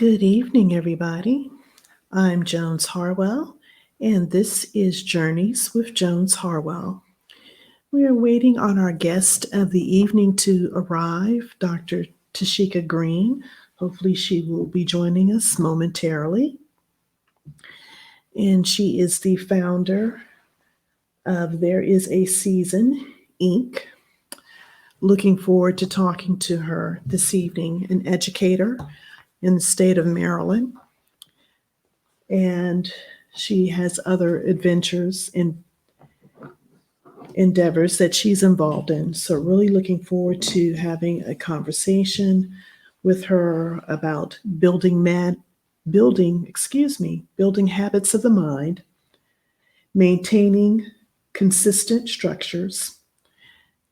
Good evening, everybody. I'm Jones Harwell, and this is Journeys with Jones Harwell. We are waiting on our guest of the evening to arrive, Dr. Tasheka Green. Hopefully, she will be joining us momentarily. And she is the founder of There Is a Season, Inc. Looking forward to talking to her this evening, an educator in the state of Maryland. And she has other adventures and endeavors that she's involved in. So really looking forward to having a conversation with her about building habits of the mind, maintaining consistent structures,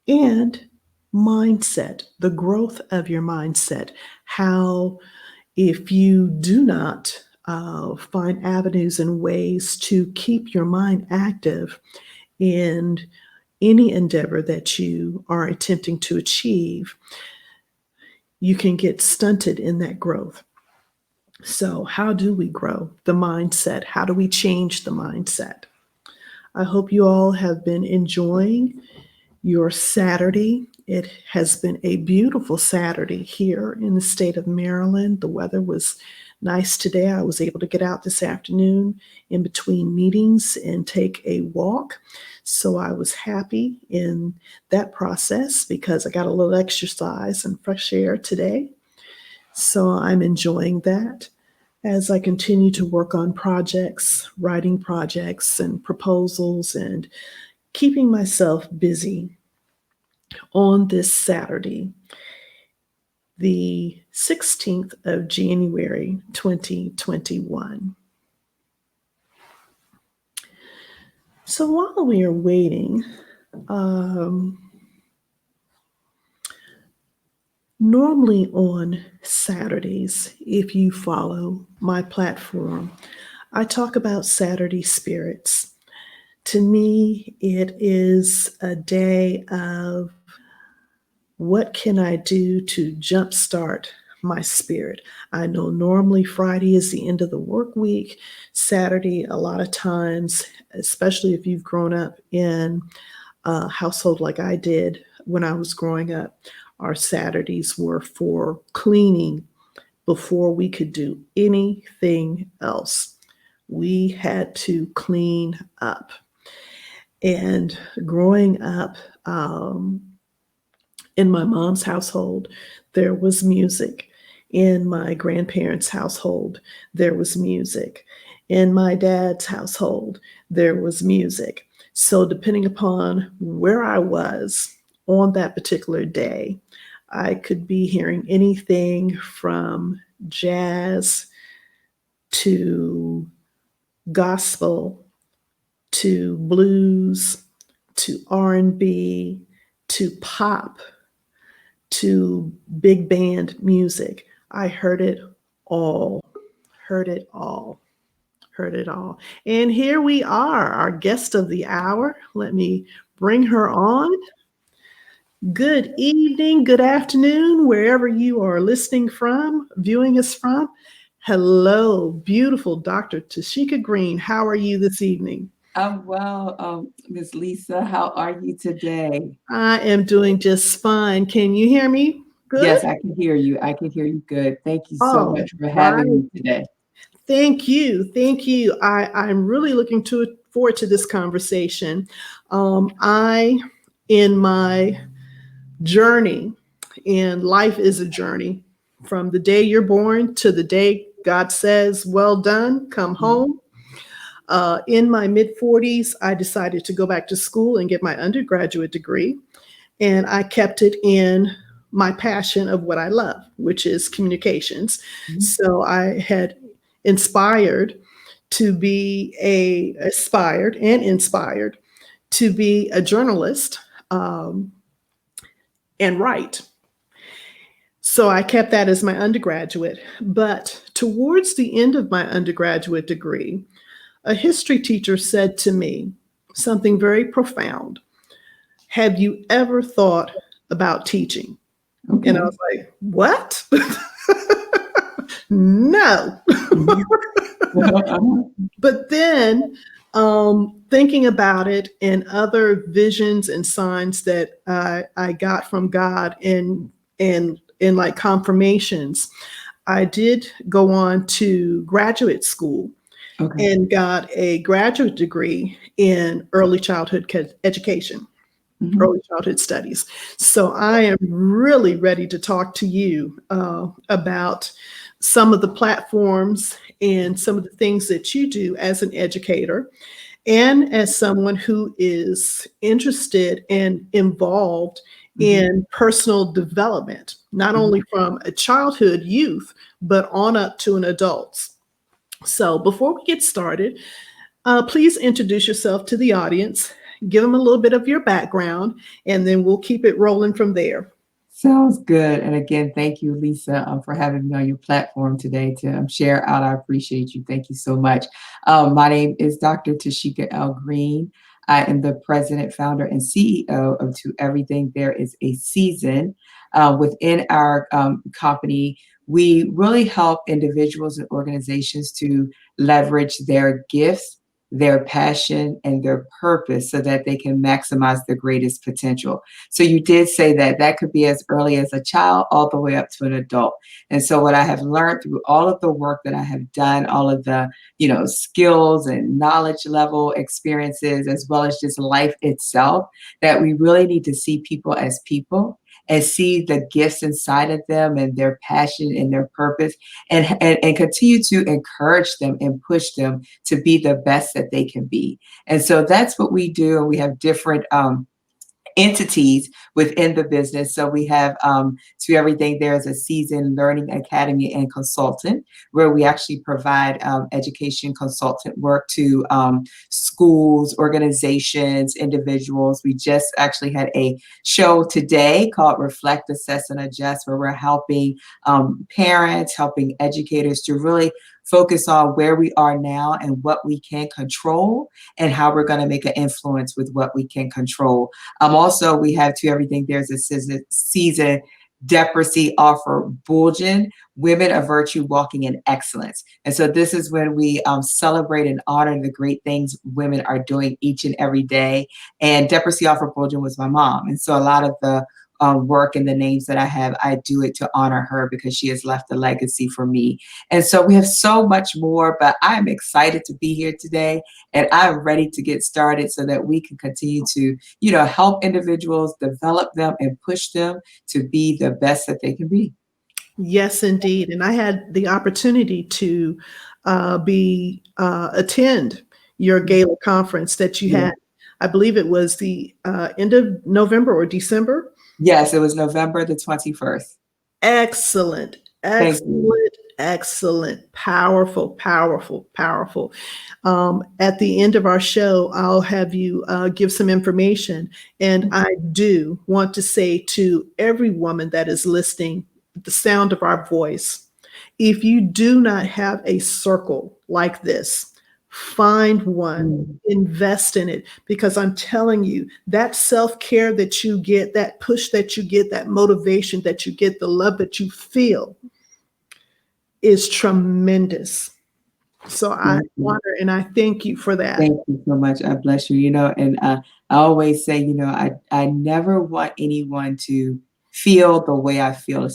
and mindset, the growth of your mindset. How, if you do not find avenues and ways to keep your mind active in any endeavor that you are attempting to achieve, you can get stunted in that growth. So, how do we grow the mindset? How do we change the mindset? I hope you all have been enjoying your Saturday. It has been a beautiful Saturday here in the state of Maryland. The weather was nice today. I was able to get out this afternoon in between meetings and take a walk. So I was happy in that process because I got a little exercise and fresh air today. So I'm enjoying that as I continue to work on projects, writing projects and proposals, and keeping myself busy on this Saturday, the 16th of January, 2021. So while we are waiting, normally on Saturdays, if you follow my platform, I talk about Saturday spirits. To me, it is a day of what can I do to jumpstart my spirit? I know normally Friday is the end of the work week. Saturday, a lot of times, especially if you've grown up in a household like I did when I was growing up, our Saturdays were for cleaning before we could do anything else. We had to clean up. And growing up, in my mom's household, there was music. In my grandparents' household, there was music. In my dad's household, there was music. So depending upon where I was on that particular day, I could be hearing anything from jazz to gospel to blues to R&B to pop to big band music. I heard it all, heard it all, heard it all. And here we are, our guest of the hour. Let me bring her on. Good evening, good afternoon, wherever you are listening from, viewing us from. Hello, beautiful Dr. Tasheka Green. How are you this evening? I'm well, Miss Lisa. How are you today? I am doing just fine. Can you hear me? Good? Yes, I can hear you. I can hear you good. Thank you so All much for having right. me today. Thank you. Thank you. I'm really looking forward to this conversation. In my journey, and life is a journey from the day you're born to the day God says, well done, come home. In my mid 40s, I decided to go back to school and get my undergraduate degree. And I kept it in my passion of what I love, which is communications. Mhm. So I had inspired to be aspired and inspired to be a journalist and write. So I kept that as my undergraduate. But towards the end of my undergraduate degree, a history teacher said to me something very profound. Have you ever thought about teaching? And I Okay. was like, what? No. Mhm. Uh-huh. But then thinking about it and other visions and signs that I got from God and like confirmations, I did go on to graduate school Okay. and got a graduate degree in early childhood education, Mhm. early childhood studies. So I am really ready to talk to you about some of the platforms and some of the things that you do as an educator and as someone who is interested and involved Mhm. in personal development, not Mhm. only from a childhood youth, but on up to an adult. So before we get started, please introduce yourself to the audience, give them a little bit of your background, and then we'll keep it rolling from there. Sounds good. And again, thank you, Lisa, for having me on your platform today to share out. I appreciate you. Thank you so much. My name is Dr. Tasheka Green. I am the president, founder, and CEO of To Everything There Is a Season. Within our company, we really help individuals and organizations to leverage their gifts, their passion, and their purpose so that they can maximize their greatest potential. So you did say that that could be as early as a child all the way up to an adult. And so what I have learned through all of the work that I have done, all of the, skills and knowledge level experiences, as well as just life itself, that we really need to see people and see the gifts inside of them and their passion and their purpose and continue to encourage them and push them to be the best that they can be. And so that's what we do. And we have different entities within the business. So we have To Everything There Is a Season Learning Academy and Consultant, where we actually provide education consultant work to schools, organizations, individuals. We just actually had a show today called Reflect, Assess, and Adjust, where we're helping parents, helping educators to really focus on where we are now and what we can control and how we're going to make an influence with what we can control. Also, we have To Everything There's a Season Depracy Offer Bulletin, Women of Virtue Walking in Excellence. And so this is when we celebrate and honor the great things women are doing each and every day. And Depracy Offer Bulletin was my mom. And so a lot of the work and the names that I have, I do it to honor her because she has left a legacy for me. And so we have so much more, but I'm excited to be here today and I'm ready to get started so that we can continue to, help individuals, develop them and push them to be the best that they can be. Yes, indeed. And I had the opportunity to be attend your gala conference that you Yeah. had. I believe it was the end of November or December. Yes, it was November the 21st. Excellent, Thank you. excellent, excellent, powerful, powerful, powerful. At the end of our show, I'll have you give some information. And I do want to say to every woman that is listening, the sound of our voice, if you do not have a circle like this, find one, Mm. invest in it, because I'm telling you, that self care that you get, that push that you get, that motivation that you get, the love that you feel is tremendous. So I Thank you. honor and I thank you for that. Thank you so much. I bless you. And I always say, I never want anyone to feel the way I felt.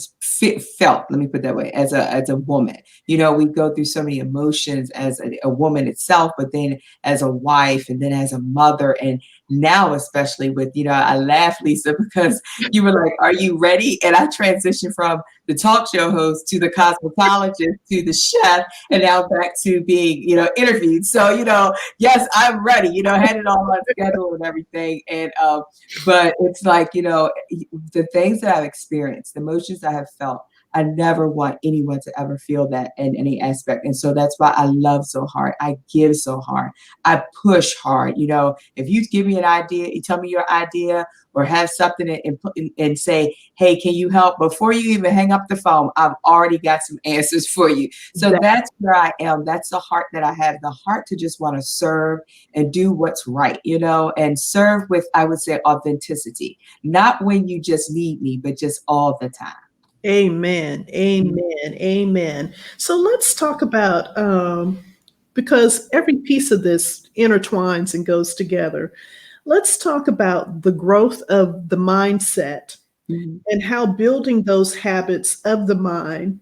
Let me put it that way. As a woman, we go through so many emotions as a woman itself, but then as a wife, and then as a mother, and now especially with, I laugh, Lisa, because you were like, "Are you ready?" And I transitioned from the talk show host to the cosmetologist to the chef, and now back to being, interviewed. So, yes, I'm ready, had it all on schedule and everything. And but it's like, the things that I've experienced, the emotions I have felt, I never want anyone to ever feel that in any aspect. And so that's why I love so hard. I give so hard. I push hard. If you give me an idea, you tell me your idea or have something and say, "Hey, can you help?" Before you even hang up the phone, I've already got some answers for you. So That that's where I am. That's the heart that I have, the heart to just want to serve and do what's right, and serve with, I would say, authenticity, not when you just need me, but just all the time. Amen. Mhm, Amen. Amen. So let's talk about, because every piece of this intertwines and goes together. Let's talk about the growth of the mindset mhm, and how building those habits of the mind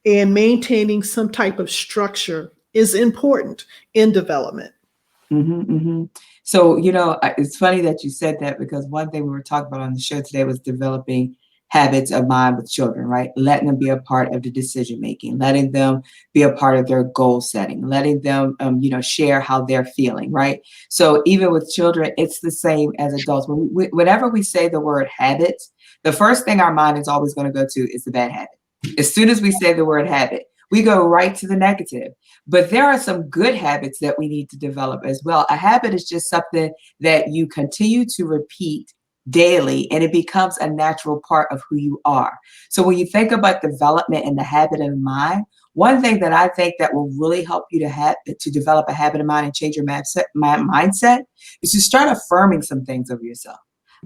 and maintaining some type of structure is important in development. mhm, mhm. So, it's funny that you said that because one thing we were talking about on the show today was developing habits of mind with children, right? Letting them be a part of the decision making, letting them be a part of their goal setting, letting them, share how they're feeling, right? So, even with children, it's the same as adults. Whenever we say the word habits, the first thing our mind is always going to go to is the bad habit. As soon as we say the word habit, we go right to the negative. But there are some good habits that we need to develop as well. A habit is just something that you continue to repeat daily and it becomes a natural part of who you are. So when you think about development and the habit of mind, one thing that I think that will really help you to develop a habit of mind and change your mindset is to start affirming some things of yourself.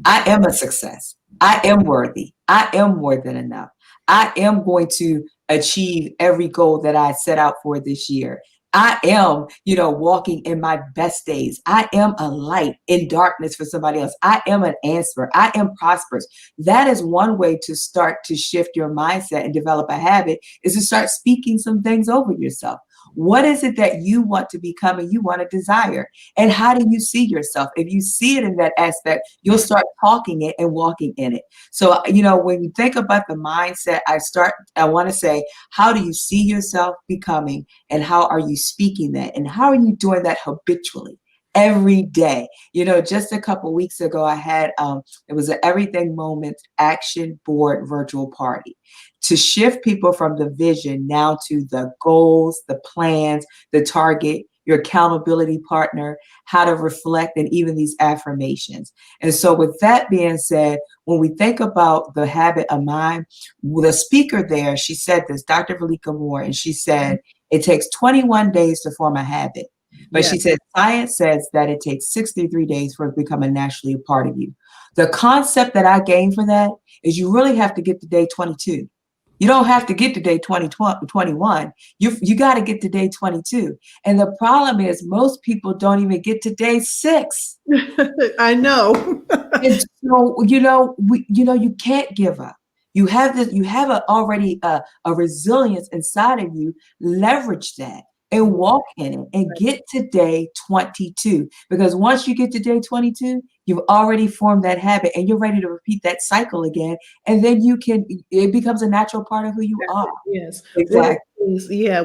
I am a success. I am worthy. I am more than enough. I am going to achieve every goal that I set out for this year. I am, walking in my best days. I am a light in darkness for somebody else. I am an answer. I am prosperous. That is one way to start to shift your mindset and develop a habit is to start speaking some things over yourself. What is it that you want to become and you want to desire? And how do you see yourself? If you see it in that aspect, you'll start talking it and walking in it. So, when you think about the mindset, I want to say, how do you see yourself becoming and how are you speaking that? And how are you doing that habitually? Every day. Just a couple weeks ago, I had it was an Everything Moment action board virtual party to shift people from the vision now to the goals, the plans, the target, your accountability partner, how to reflect, and even these affirmations. And so, with that being said, when we think about the habit of mind, the speaker there, she said this, Dr. Valika Moore, and she said, it takes 21 days to form a habit. But Yeah. she said, science says that it takes 63 days for it to become a naturally a part of you. The concept that I gained for that is you really have to get to day 22. You don't have to get to day 21. You got to get to day 22. And the problem is most people don't even get to day 6. I know. And so, you can't give up. You have already a resilience inside of you. Leverage that and walk in it and get to day 22. Because once you get to day 22, you've already formed that habit and you're ready to repeat that cycle again. And then it becomes a natural part of who you are. Yes. Exactly.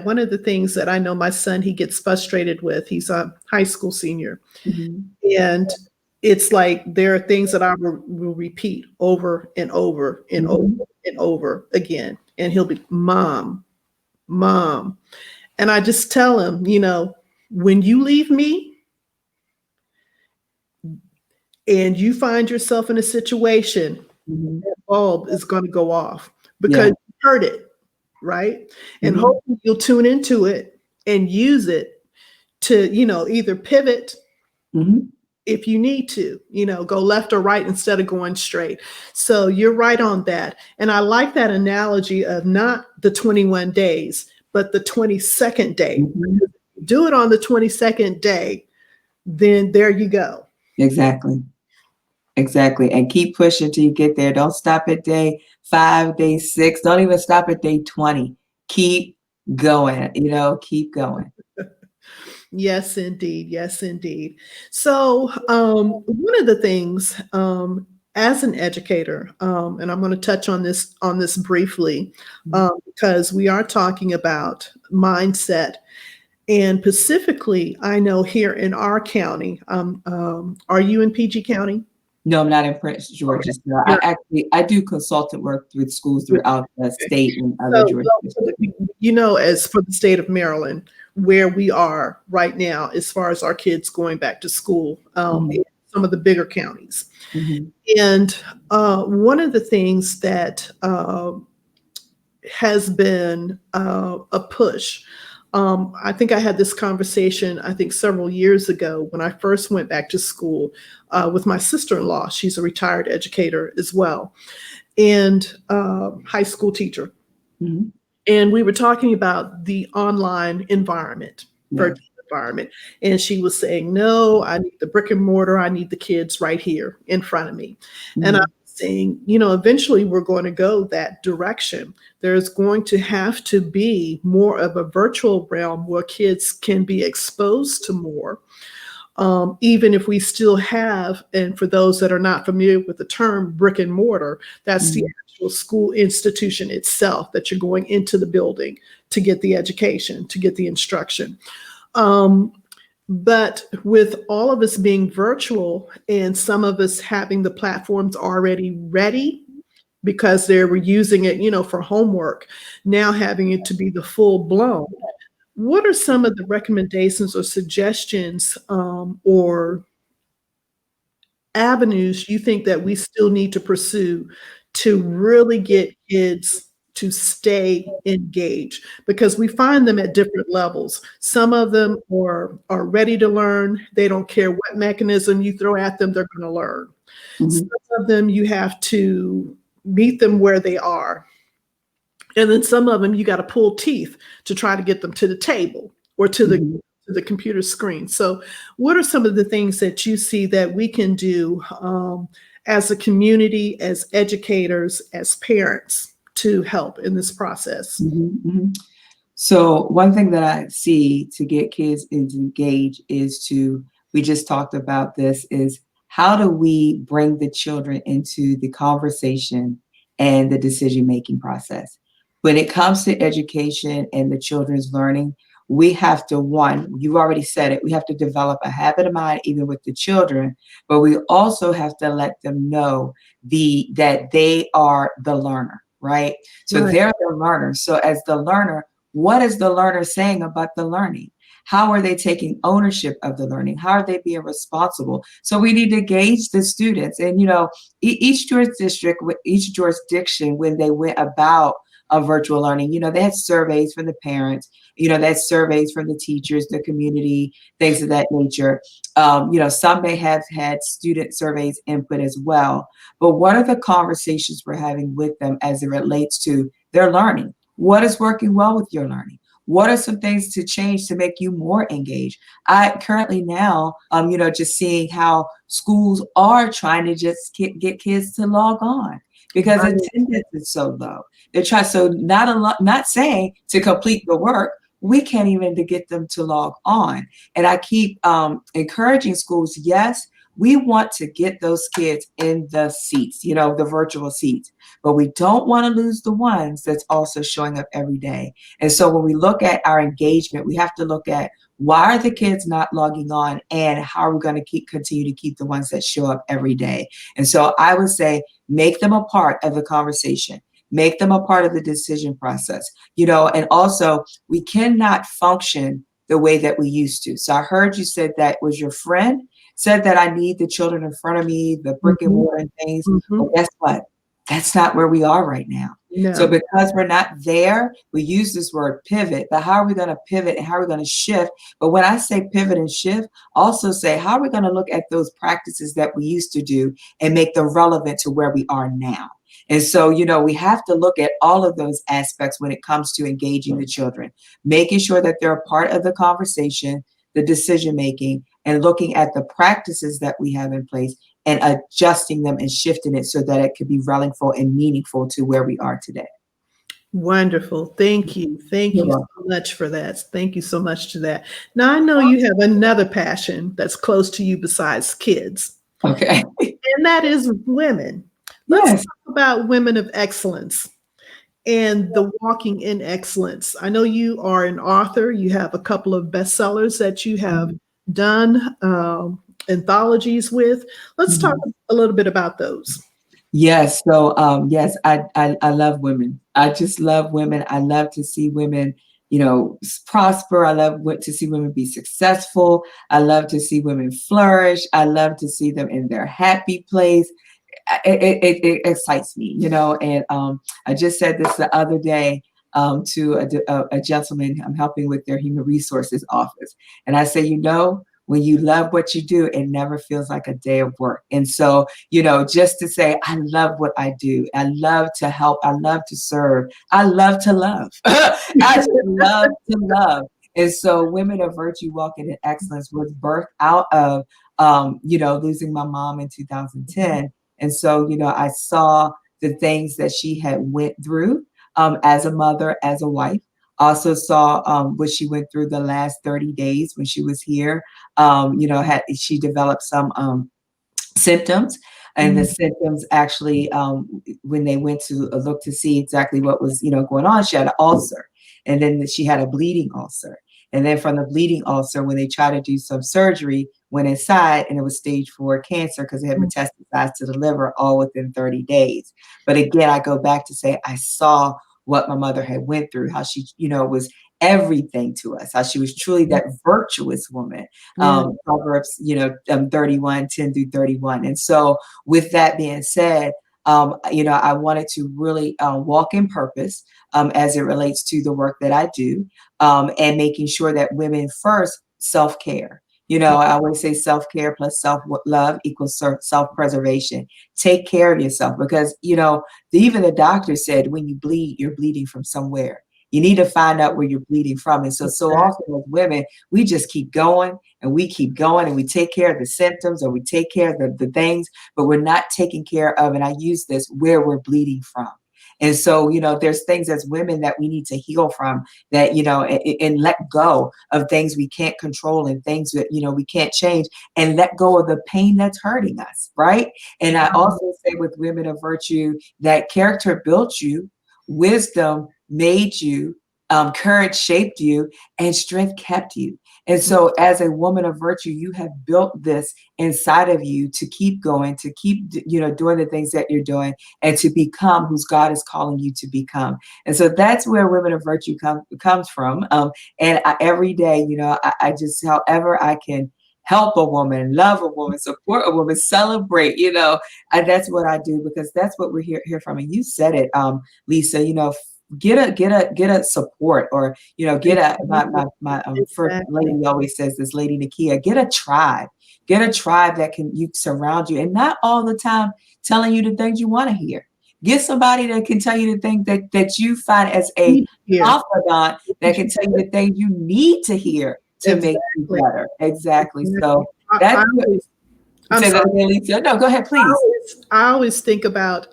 One of the things that I know my son, he gets frustrated with, he's a high school senior. Mhm. And it's like there are things that I will repeat over and over and over Mhm. and over again. And he'll be, Mom, Mom. And I just tell him, when you leave me and you find yourself in a situation, Mhm. that bulb is going to go off because Yeah. you heard it, right? And Mhm. hopefully you'll tune into it and use it to, either pivot Mhm. if you need to, go left or right instead of going straight. So you're right on that. And I like that analogy of not the 21 days, but the 22nd day. Mhm. Do it on the 22nd day, then there you go. Exactly. Exactly. And keep pushing till you get there. Don't stop at day 5, day 6. Don't even stop at day 20. Keep going, keep going. Yes, indeed. Yes, indeed. So, one of the things as an educator, and I'm going to touch on this briefly, because we are talking about mindset, and specifically, I know here in our county, are you in PG County? No, I'm not in Prince Okay. George's. No, I do consultant work with schools throughout the Okay. state and other So, jurisdictions. as for the state of Maryland, where we are right now, as far as our kids going back to school, in Mhm. some of the bigger counties. Mhm. And one of the things that has been a push, I think I had this conversation, I think several years ago when I first went back to school with my sister in law. She's a retired educator as well. and high school teacher. Mhm. And we were talking about the online environment, Yeah. virtual environment. And she was saying, no, I need the brick and mortar. I need the kids right here in front of me. And I Mhm. was saying, eventually we're going to go that direction. There's going to have to be more of a virtual realm where kids can be exposed to more. Even if we still have, and for those that are not familiar with the term brick and mortar, that's the Mhm. actual school institution itself that you're going into the building to get the education, to get the instruction. Um, but with all of us being virtual and some of us having the platforms already ready because they were using it, for homework, now having it to be the full blown. What are some of the recommendations or suggestions or avenues you think that we still need to pursue to really get kids to stay engaged? Because we find them at different levels. Some of them are ready to learn. They don't care what mechanism you throw at them, they're going to learn. Mhm. Some of them you have to meet them where they are. And then some of them you got to pull teeth to try to get them to the table or Mhm. to the computer screen. So, what are some of the things that you see that we can do as a community, as educators, as parents to help in this process? Mhm. Mhm. So one thing that I see to get kids engaged is we just talked about this, is how do we bring the children into the conversation and the decision-making process? When it comes to education and the children's learning, we have to, one, you've already said it, we have to develop a habit of mind even with the children, but we also have to let them know that they are the learner, right? So Right, they're the learner. So as the learner, what is the learner saying about the learning? How are they taking ownership of the learning? How are they being responsible? So we need to gauge the students. And, each jurisdiction, when they went about a virtual learning, they had surveys from the parents, they had surveys from the teachers, the community, things of that nature. Some may have had student surveys input as well. But what are the conversations we're having with them as it relates to their learning? What is working well with your learning? What are some things to change to make you more engaged? I currently now, just seeing how schools are trying to just get kids to log on because right, attendance is so low. They're trying, so not a lot, not saying to complete the work. We can't even to get them to log on. And I keep encouraging schools, yes, we want to get those kids in the seats, the virtual seats, but we don't want to lose the ones that's also showing up every day. And so when we look at our engagement, we have to look at why are the kids not logging on and how are we going to continue to keep the ones that show up every day. And so I would say make them a part of the conversation. Make them a part of the decision process, and also we cannot function the way that we used to. So I heard you said that was your friend said that I need the children in front of me, the brick and hmm mortar and things. hmm Well, guess what? That's not where we are right now. So no, because we're not there, we use this word pivot, but how are we going to pivot and how are we going to shift? But when I say pivot and shift, also say, how are we going to look at those practices that we used to do and make them relevant to where we are now? And so, we have to look at all of those aspects when it comes to engaging the children, making sure that they're a part of the conversation, the decision making, and looking at the practices that we have in place and adjusting them and shifting it so that it could be relevant and meaningful to where we are today. wonderful. Thank you. Thank You're you so welcome. much for that. Thank you so much to that. Now, I know you have another passion that's close to you besides kids, Okay. and that is women. Let's Yes. talk about women of excellence and the walking in excellence. I know you are an author. You have a couple of bestsellers that you have Mhm. done anthologies with. Let's talk Mhm. a little bit about those. Yes. So, yes, I love women. I just love women. I love to see women, prosper. I love to see women be successful. I love to see women flourish. I love to see them in their happy place. It excites me, and I just said this the other day to a gentleman I'm helping with their human resources office. And I say, when you love what you do, it never feels like a day of work. And so, just to say, I love what I do. I love to help. I love to serve. I love to love. I just love to love. And so Women of Virtue Walking in Excellence was birthed out of, losing my mom in 2010. And so, I saw the things that she had went through as a mother, as a wife. Also saw what she went through the last 30 days when she was here. She developed some symptoms. And the symptoms actually, when they went to look to see exactly what was, going on, she had an ulcer. And then she had a bleeding ulcer. And then from the bleeding ulcer, when they tried to do some surgery, went inside and it was stage 4 cancer because it had metastasized to the liver all within 30 days. But again, I go back to say, I saw what my mother had went through, how she, was everything to us, how she was truly that virtuous woman. Proverbs, 31, 10 through 31. And so with that being said, I wanted to really walk in purpose as it relates to the work that I do, and making sure that women first self-care. I always say self-care plus self-love equals self-preservation. Take care of yourself because, even the doctor said when you bleed, you're bleeding from somewhere. You need to find out where you're bleeding from. And so often as women, we just keep going and we keep going and we take care of the symptoms or we take care of the things, but we're not taking care of, and I use this, where we're bleeding from. And so, there's things as women that we need to heal from that, and let go of things we can't control and things that, we can't change, and let go of the pain that's hurting us. Right. And I also say with Women of Virtue that character built you, wisdom made you, courage shaped you, and strength kept you. And so as a woman of virtue, you have built this inside of you to keep going, to keep, doing the things that you're doing, and to become who God is calling you to become. And so that's where Women of Virtue comes from. Every day, I just, however I can help a woman, love a woman, support a woman, celebrate, that's what I do, because that's what we're here from. And you said it, Lisa, get a support, or my first lady always says this, Lady Nakia, get a tribe that can you surround you, and not all the time telling you the things you want to hear. Get somebody that can tell you the things that you find as a confidant, that can tell you the things you need to hear to make you better. Exactly. So that's say that again, Lisa. No, go ahead, please. I always think about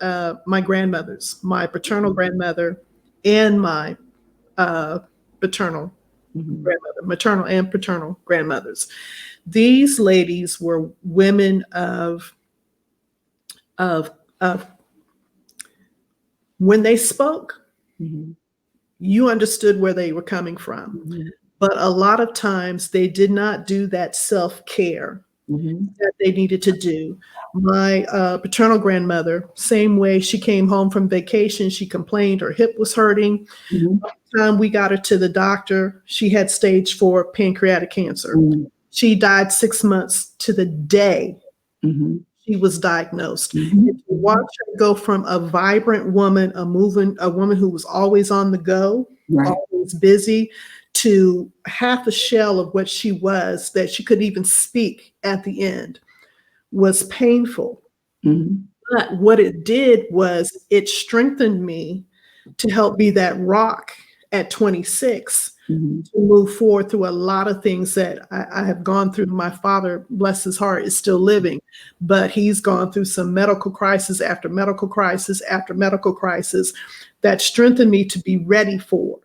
my grandmothers, my paternal grandmother and my paternal grandmother, maternal and paternal grandmothers. These ladies were women of when they spoke, you understood where they were coming from. But a lot of times they did not do that self-care that they needed to do. My paternal grandmother, same way, she came home from vacation, she complained her hip was hurting. By the time we got her to the doctor, she had stage 4 pancreatic cancer. She died 6 months to the day she was diagnosed. And to watch her go from a vibrant woman, a woman who was always on the go, always busy, to half a shell of what she was, that she couldn't even speak at the end, was painful. But what it did was it strengthened me to help be that rock at 26 to move forward through a lot of things that I have gone through. My father, bless his heart, is still living, but he's gone through some medical crisis after medical crisis after medical crisis that strengthened me to be ready for,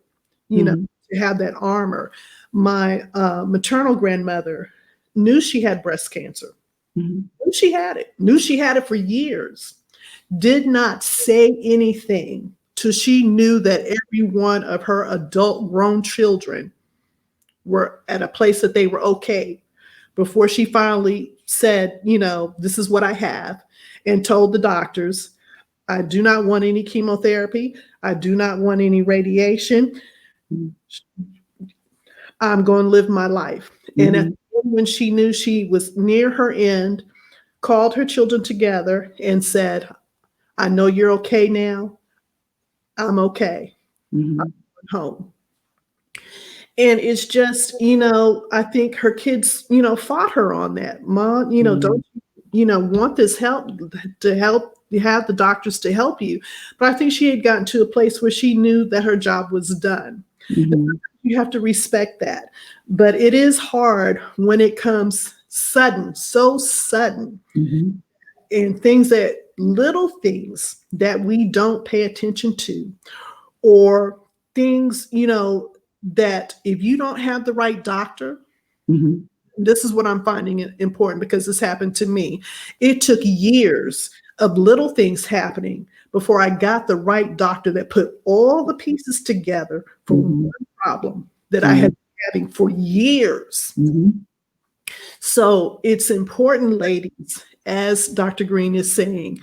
to have that armor. My maternal grandmother knew she had breast cancer. Knew she had it for years. Did not say anything till she knew that every one of her adult grown children were at a place that they were okay, before she finally said, this is what I have, and told the doctors, I do not want any chemotherapy. I do not want any radiation. I'm going to live my life. And when she knew she was near her end, called her children together and said, I know you're okay now. I'm okay. I'm home. And it's just, I think her kids, fought her on that. Mom, Mm-hmm. don't want this help to help you have the doctors to help you. But I think she had gotten to a place where she knew that her job was done. Mm-hmm. You have to respect that. But it is hard when it comes sudden, so sudden, Mm-hmm. and little things that we don't pay attention to, or things, that if you don't have the right doctor, Mm-hmm. this is what I'm finding important because this happened to me. It took years of little things happening before I got the right doctor that put all the pieces together for one Mm-hmm. problem that I Mm-hmm. had been having for years. Mm-hmm. So it's important, ladies, as Dr. Green is saying,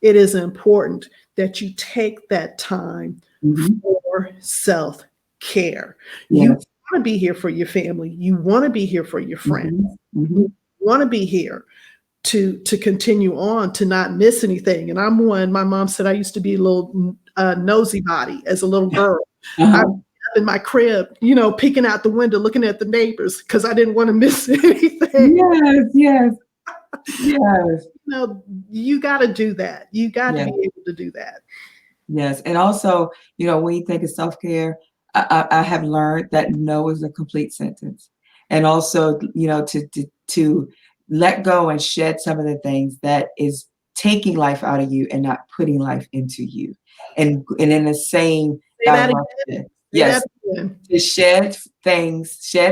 it is important that you take that time Mm-hmm. for self care. You Yes. want to be here for your family, you want to be here for your friends, Mm-hmm. Mm-hmm. you want to be here to continue on, to not miss anything. And I'm one, my mom said I used to be a little nosy body as a little girl. I Uh-huh. was up in my crib, peeking out the window, looking at the neighbors because I didn't want to miss anything. Yes, yes, yes, You got to do that. You got to yes. be able to do that. Yes, and also, when you think of self-care, I have learned that no is a complete sentence, and also, to let go and shed some of the things that is taking life out of you and not putting life into you, and in the same Say that again. direction. Say that Yes, again. to shed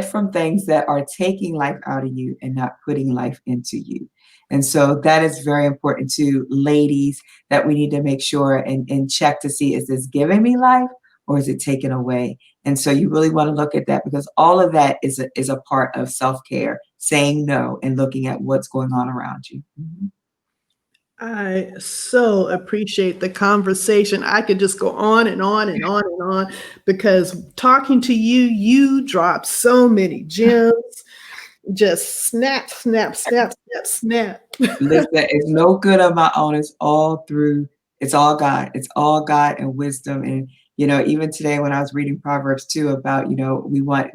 from things that are taking life out of you and not putting life into you. And so that is very important to ladies, that we need to make sure and check to see, is this giving me life or is it taken away? And so you really want to look at that, because all of that is a part of self-care, saying no and looking at what's going on around you. Mhm. I so appreciate the conversation. I could just go on and on and on and on because talking to you, you drop so many gems. Just snap, snap, snap, snap, snap. Listen, it's no good of my own. It's all God. It's all God and wisdom. And, even today when I was reading Proverbs 2 about, we want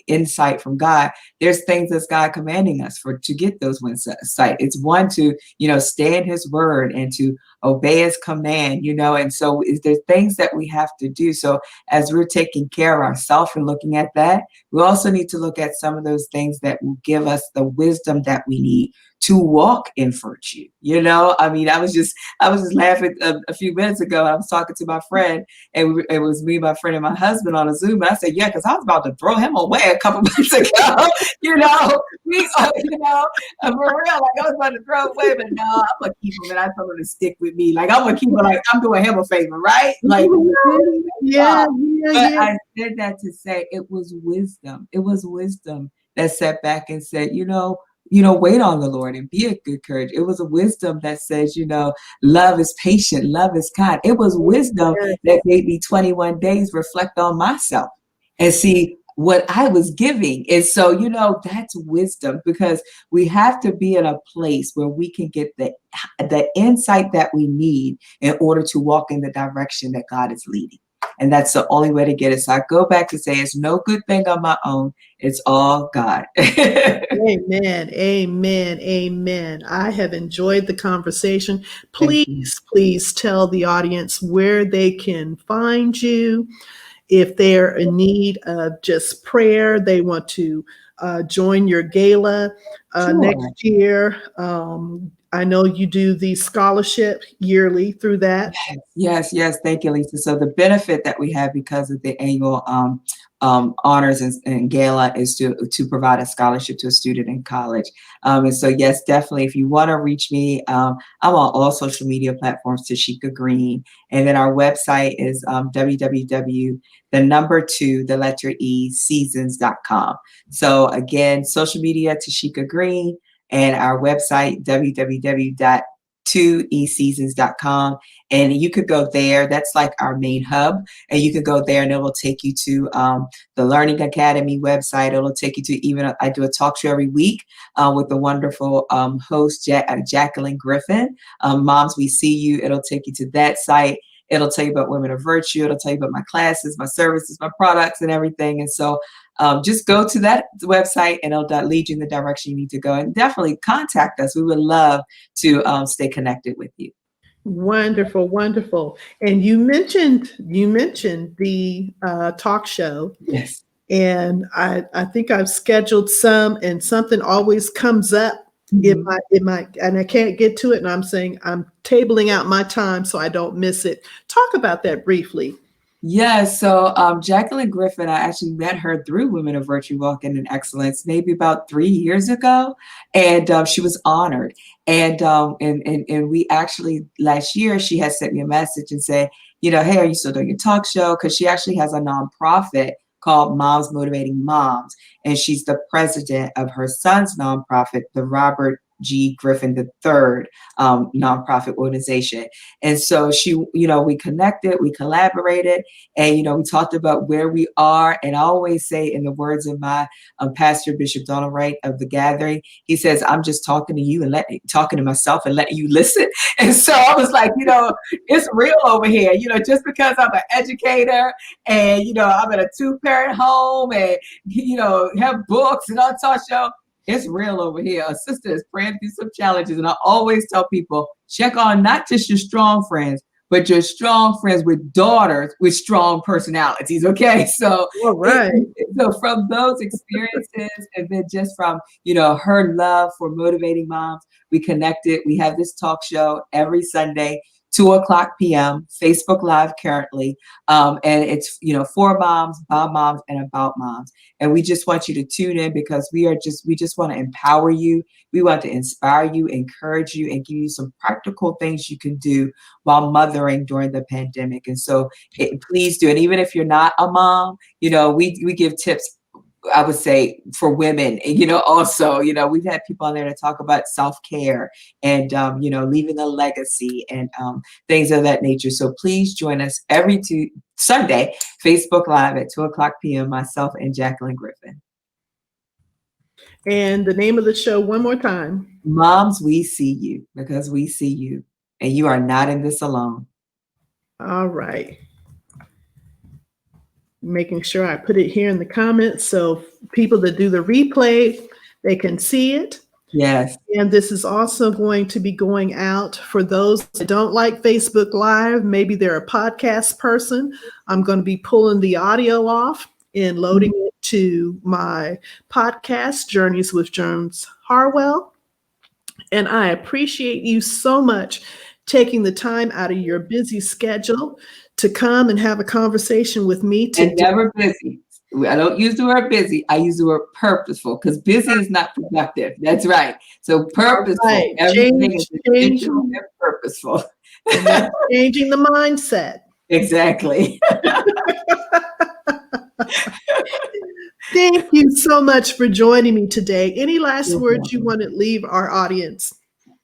insight from God. There's things that's God commanding us to get those insight. It's one to, stay in his word and to obey his command, and so there's things that we have to do. So as we're taking care of ourselves and looking at that, we also need to look at some of those things that will give us the wisdom that we need to walk in virtue. I mean, I was just laughing a few minutes ago. I was talking to my friend, and it was me, my friend, and my husband on a Zoom. And I said, "Yeah," because I was about to throw him away a couple months ago. For real, like I was about to throw him away, but no, I'm gonna keep him, and I told him to stick with me. Like I'm gonna keep him, like I'm doing him a favor, right? Like, Yeah, yeah, but yeah. I said that to say it was wisdom. It was wisdom that sat back and said, wait on the Lord and be of good courage. It was a wisdom that says, love is patient, love is kind. It was wisdom that made me 21 days reflect on myself and see what I was giving. And so, that's wisdom, because we have to be in a place where we can get the insight that we need in order to walk in the direction that God is leading. And that's the only way to get it. So I go back to say, it's no good thing on my own. It's all God. Amen. Amen. Amen. I have enjoyed the conversation. Thank you. Please, please tell the audience where they can find you. If they're in need of just prayer, they want to join your gala Sure. next year. I know you do the scholarship yearly through that. Yes, yes. Thank you, Lisa. So the benefit that we have because of the annual honors and gala is to provide a scholarship to a student in college. And so, yes, definitely, if you want to reach me, I'm on all social media platforms, Tasheka Green. And then our website is www, the number two, the letter E, seasons.com. So again, social media, Tasheka Green, and our website, www.2eseasons.com. And you could go there. That's like our main hub. And you could go there and it will take you to the Learning Academy website. It'll take you to I do a talk show every week with the wonderful host, Jacqueline Griffin. Moms, We See You. It'll take you to that site. It'll tell you about Women of Virtue. It'll tell you about my classes, my services, my products, and everything. And so just go to that website and it'll lead you in the direction you need to go. And definitely contact us. We would love to stay connected with you. Wonderful, wonderful. And you mentioned the talk show, Yes. and I think I've scheduled some, and something always comes up Mhm. and I can't get to it, and I'm saying I'm tabling out my time so I don't miss it. Talk about that briefly. Yeah, so Jacqueline Griffin, I actually met her through Women of Virtue Walking in Excellence maybe about 3 years ago, and she was honored. And we actually last year she had sent me a message and said, hey, are you still doing your talk show? Because she actually has a nonprofit called Moms Motivating Moms, and she's the president of her son's nonprofit, the Robert G. Griffin III nonprofit organization. And so we connected, we collaborated, and, we talked about where we are. And I always say, in the words of my pastor, Bishop Donald Wright of the Gathering, he says, I'm just talking to you and talking to myself and letting you listen. And so I was like, it's real over here, just because I'm an educator and, I'm in a 2-parent home and, have books and all talk show. It's real over here. A sister is praying through some challenges. And I always tell people, check on not just your strong friends, but your strong friends with daughters with strong personalities. Okay. So, All right. so from those experiences, and then just from, her love for motivating moms, we connected. We have this talk show every Sunday, 2:00 p.m., Facebook Live currently. And it's, for moms, by moms, and about moms. And we just want you to tune in because we just want to empower you. We want to inspire you, encourage you, and give you some practical things you can do while mothering during the pandemic. And so please do. And even if you're not a mom, we give tips, I would say, for women, also, we've had people on there to talk about self-care and, leaving a legacy and things of that nature. So please join us every Sunday, Facebook Live at 2:00 p.m., myself and Jacqueline Griffin. And the name of the show one more time. Moms, we see you because we see you, and you are not in this alone. All right. Making sure I put it here in the comments so people that do the replay, they can see it. Yes. And this is also going to be going out for those that don't like Facebook Live. Maybe they're a podcast person. I'm going to be pulling the audio off and loading it to my podcast, Journeys with Jones Harwell. And I appreciate you so much taking the time out of your busy schedule to come and have a conversation with me today. And never busy. I don't use the word busy. I use the word purposeful because busy is not productive. That's right. So purposeful. Right. Everything is intentional and purposeful. And that's changing the mindset. Exactly. Thank you so much for joining me today. Any last words you want to leave our audience?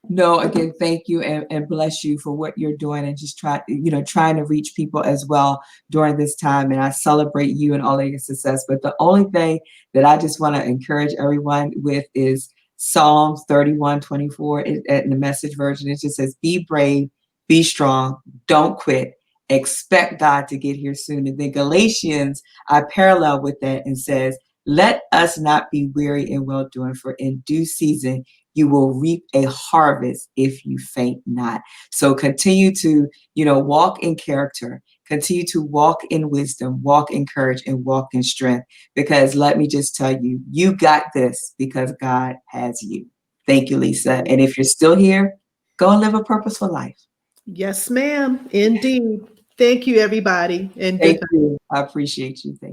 No, again, thank you and bless you for what you're doing and just trying to reach people as well during this time. And I celebrate you and all of your success. But the only thing that I just want to encourage everyone with is Psalms 31:24 in the Message version. It just says, be brave, be strong, don't quit. Expect God to get here soon. And then Galatians, I parallel with that and says, let us not be weary in well doing, for in due season you will reap a harvest if you faint not. So continue to, walk in character, continue to walk in wisdom, walk in courage, and walk in strength. Because let me just tell you, you got this because God has you. Thank you, Lisa. And if you're still here, go and live a purposeful life. Yes, ma'am. Indeed. Thank you, everybody. And thank you. I appreciate you. Thank you.